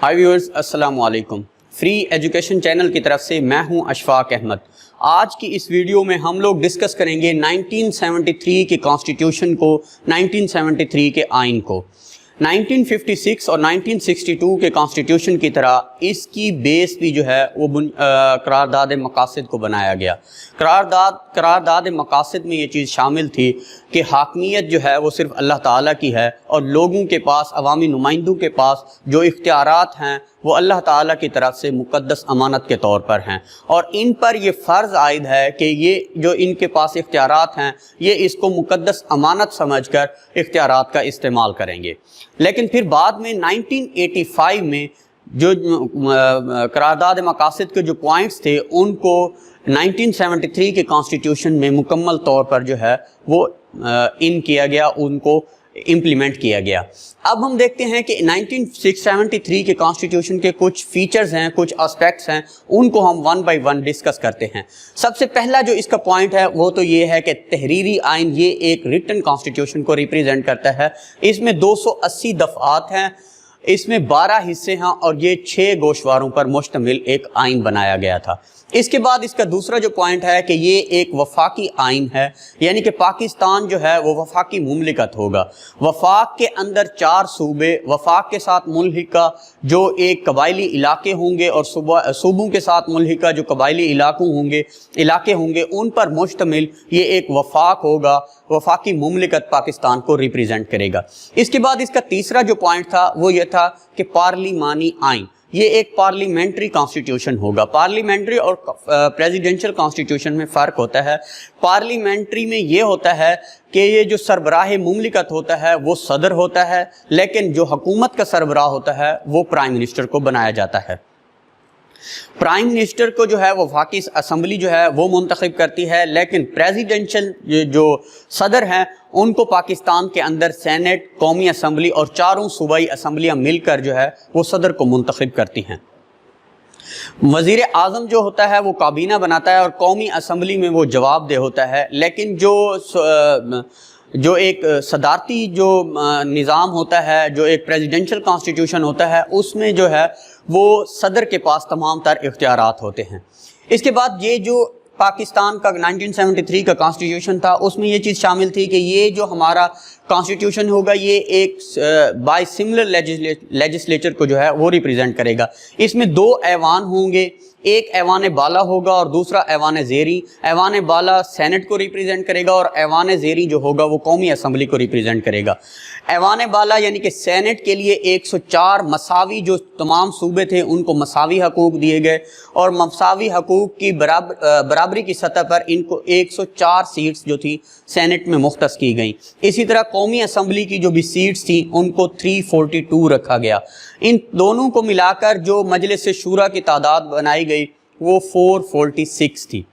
हाय viewers, अस्सलाम वालेकुम। Free education channel की तरफ से मैं हूं अशफाक अहमद। आज की इस वीडियो में हम लोग डिस्कस करेंगे 1973 के कॉन्स्टिट्यूशन को, 1973 के आइन को। 1956 और 1962 के कॉन्स्टिट्यूशन की तरह इसकी बेस भी जो है वो करारदाद मकासद को बनाया गया। करारदाद मकासद में ये चीज़ शामिल थी कि हाकमियत जो है वो सिर्फ अल्लाह ताला की है और लोगों के पास, अवामी नुमाइंदों के पास जो इख्तियारात हैं वो अल्लाह ताला की तरफ से मुक़द्दस अमानत के तौर पर हैं और इन पर ये फ़र्ज़ आयद है कि ये जो इनके पास इख्तियारात हैं ये इसको मुक़द्दस अमानत समझकर इख्तियारात का इस्तेमाल करेंगे। लेकिन फिर बाद में 1985 में जो करारदाद मकासद के जो पॉइंट्स थे उनको 1973 के कॉन्स्टिट्यूशन में मुकम्मल तौर पर जो है वो इन किया गया, उनको इम्प्लीमेंट किया गया। अब हम देखते हैं कि 1973 के कॉन्स्टिट्यूशन के कुछ फीचर्स हैं, कुछ एस्पेक्ट्स हैं, उनको हम वन बाय वन डिस्कस करते हैं। सबसे पहला जो इसका पॉइंट है वो तो ये है कि तहरीरी आइन ये एक रिटन कॉन्स्टिट्यूशन को रिप्रेजेंट करता है। इसमें 280 दफ़ात हैं, इसमें 12 हिस्से हैं और ये 6 गोशवारों पर मुश्तमिल एक आइन बनाया गया था। इसके बाद इसका दूसरा जो पॉइंट है कि ये एक वफाकी आइन है, यानी कि पाकिस्तान जो है वो वफाकी मुमलिकत होगा। वफाक के अंदर 4 सूबे, वफाक के साथ मुल्हिका जो एक कबायली इलाके होंगे और सूबों के साथ मुल्हिका जो कबायली इलाके होंगे उन पर मुश्तमिल ये एक वफाक होगा। वफाकी मुमलिकत पाकिस्तान को रिप्रेजेंट करेगा। इसके बाद इसका तीसरा जो पॉइंट था वो ये था कि पार्लिमानी आइन, ये एक पार्लियामेंट्री कॉन्स्टिट्यूशन होगा। पार्लियामेंट्री और प्रेसिडेंशियल कॉन्स्टिट्यूशन में फ़र्क होता है। पार्लियामेंट्री में ये होता है कि ये जो सरबराह मुमलिकत होता है वो सदर होता है, लेकिन जो हुकूमत का सरबराह होता है वो प्राइम मिनिस्टर को बनाया जाता है। प्राइम मिनिस्टर को जो है वो वफाकी असम्बली जो है वो मुंतखब करती है, लेकिन प्रेसिडेंशियल जो सदर हैं उनको पाकिस्तान के अंदर सेनेट, कौमी असम्बली और 4 सूबाई असम्बलियाँ मिलकर जो है वो सदर को मुंतखब करती हैं। वज़ीर आज़म जो होता है वो काबीना बनाता है और कौमी असम्बली में वो जवाबदेह होता है, लेकिन जो एक सदारती जो निज़ाम होता है, जो एक प्रेसिडेंशियल कॉन्स्टिट्यूशन होता है, उसमें जो है वो सदर के पास तमाम तर इख्तियारात होते हैं। इसके बाद ये जो पाकिस्तान का 1973 का कॉन्स्टिट्यूशन था उसमें ये चीज़ शामिल थी कि ये जो हमारा कॉन्स्टिट्यूशन होगा ये एक बाय सिमिलर लेजिस्लेचर को जो है वो रिप्रेजेंट करेगा। इसमें 2 ऐवान होंगे, एक ऐवान बाला होगा और दूसरा ऐवान ज़ेरी। ऐवान बाला सेनेट को रिप्रेजेंट करेगा और ऐवान ज़ेरी जो होगा वो कौमी असम्बली को रिप्रेजेंट करेगा। ऐवान बाला यानी कि सेनेट के लिए 104 मसावी, जो तमाम सूबे थे उनको मसावी हकूक़ दिए गए और मसावी हकूक़ की बराबरी की सतह पर इनको 104 सीट्स जो थी सेनेट में मुख्तस की गई। इसी तरह कौमी असम्बली की जो भी सीट्स थी उनको 342 रखा गया। इन दोनों को मिलाकर जो मजलिस शूरा की तादाद बनाई गई वो 446 थी।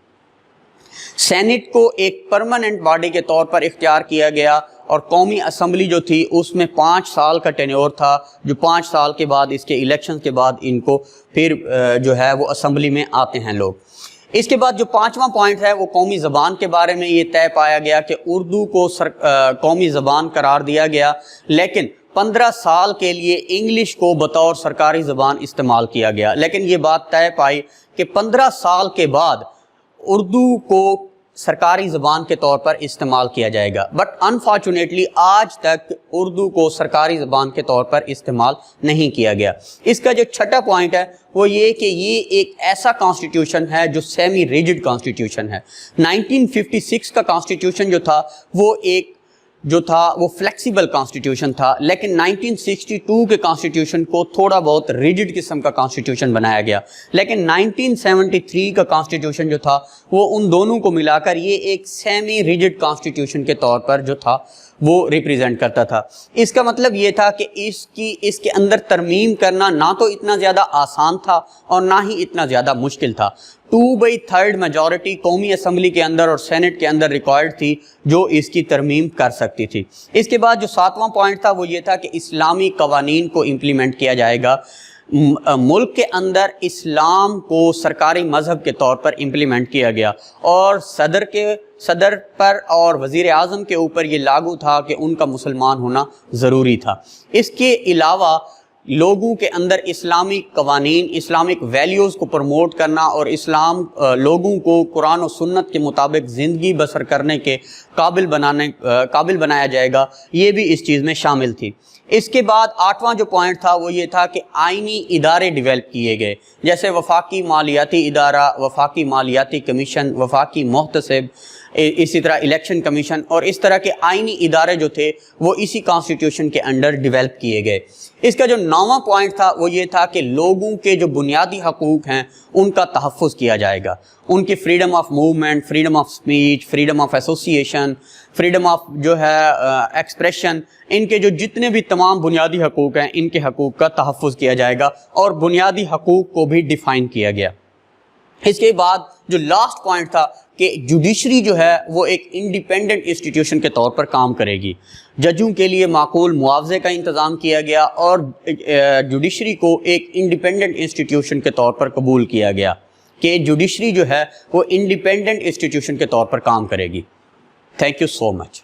सेनेट को एक परमानेंट बॉडी के तौर पर इख्तियार किया गया और कौमी असम्बली जो थी उसमें 5 साल का टेन्योर था, जो 5 साल के बाद इसके इलेक्शन के बाद इनको फिर जो है वो असम्बली में आते हैं लोग। इसके बाद जो 5वां पॉइंट है वो कौमी ज़बान के बारे में ये तय पाया गया कि उर्दू को कौमी ज़बान करार दिया गया, लेकिन 15 साल के लिए इंग्लिश को बतौर सरकारी ज़बान इस्तेमाल किया गया। लेकिन ये बात तय पाई कि 15 साल के बाद उर्दू को सरकारी ज़बान के तौर पर इस्तेमाल किया जाएगा। बट अनफॉर्चुनेटली आज तक उर्दू को सरकारी ज़बान के तौर पर इस्तेमाल नहीं किया गया। इसका जो छठा पॉइंट है वो ये कि ये एक ऐसा कॉन्स्टिट्यूशन है जो सेमी रिजिड कॉन्स्टिट्यूशन है। 1956 का कॉन्स्टिट्यूशन जो था वो फ्लेक्सिबल कॉन्स्टिट्यूशन था, लेकिन 1962 के कॉन्स्टिट्यूशन को थोड़ा बहुत रिजिड किस्म का कॉन्स्टिट्यूशन बनाया गया। लेकिन 1973 का कॉन्स्टिट्यूशन जो था वो उन दोनों को मिलाकर ये एक सेमी रिजिड कॉन्स्टिट्यूशन के तौर पर जो था वो रिप्रेजेंट करता था। इसका मतलब ये था कि इसके अंदर तरमीम करना ना तो इतना ज़्यादा आसान था और ना ही इतना ज़्यादा मुश्किल था। 2/3 मेजॉरिटी कौमी असम्बली के अंदर और सेनेट के अंदर रिक्वायर्ड थी जो इसकी तरमीम कर सकती थी। इसके बाद जो 7वां पॉइंट था वो ये था कि इस्लामी कवानीन को इम्प्लीमेंट किया जाएगा। मुल्क के अंदर इस्लाम को सरकारी मज़हब के तौर पर इम्प्लीमेंट किया गया और सदर पर और वज़ीर आज़म के ऊपर ये लागू था कि उनका मुसलमान होना ज़रूरी था। इसके अलावा لوگوں کے اندر اسلامی قوانین، اسلامک ویلیوز کو پروموٹ کرنا اور لوگوں کو قرآن و سنت کے مطابق زندگی بسر کرنے کے قابل بنایا جائے گا، یہ بھی اس چیز میں شامل تھی۔ اس کے بعد 8واں جو پوائنٹ تھا وہ یہ تھا کہ آئینی ادارے ڈیولپ کیے گئے، جیسے وفاقی مالیاتی ادارہ، وفاقی مالیاتی کمیشن، وفاقی محتسب، اسی طرح الیکشن کمیشن، اور اس طرح کے آئینی ادارے جو تھے وہ اسی کانسٹیٹیوشن کے انڈر ڈیولپ کیے گئے۔ اس کا جو 9واں پوائنٹ تھا وہ یہ تھا کہ لوگوں کے جو بنیادی حقوق ہیں ان کا تحفظ کیا جائے گا، ان کی freedom of movement, freedom of speech, freedom of association, freedom of expression, ان کے جو جتنے بھی تمام بنیادی حقوق ہیں ان کے حقوق کا تحفظ کیا جائے گا اور بنیادی حقوق کو بھی ڈیفائن کیا گیا۔ اس کے بعد جو لاسٹ پوائنٹ تھا کہ جوڈیشری جو ہے وہ ایک انڈیپینڈنٹ انسٹیٹیوشن کے طور پر کام کرے گی، ججوں کے لیے معقول معاوضے کا انتظام کیا گیا اور جوڈیشری کو ایک انڈیپینڈنٹ انسٹیٹیوشن کے طور پر قبول کیا گیا کہ جوڈیشری جو ہے وہ انڈیپینڈنٹ انسٹیٹیوشن کے طور پر کام کرے گی۔ Thank you so much.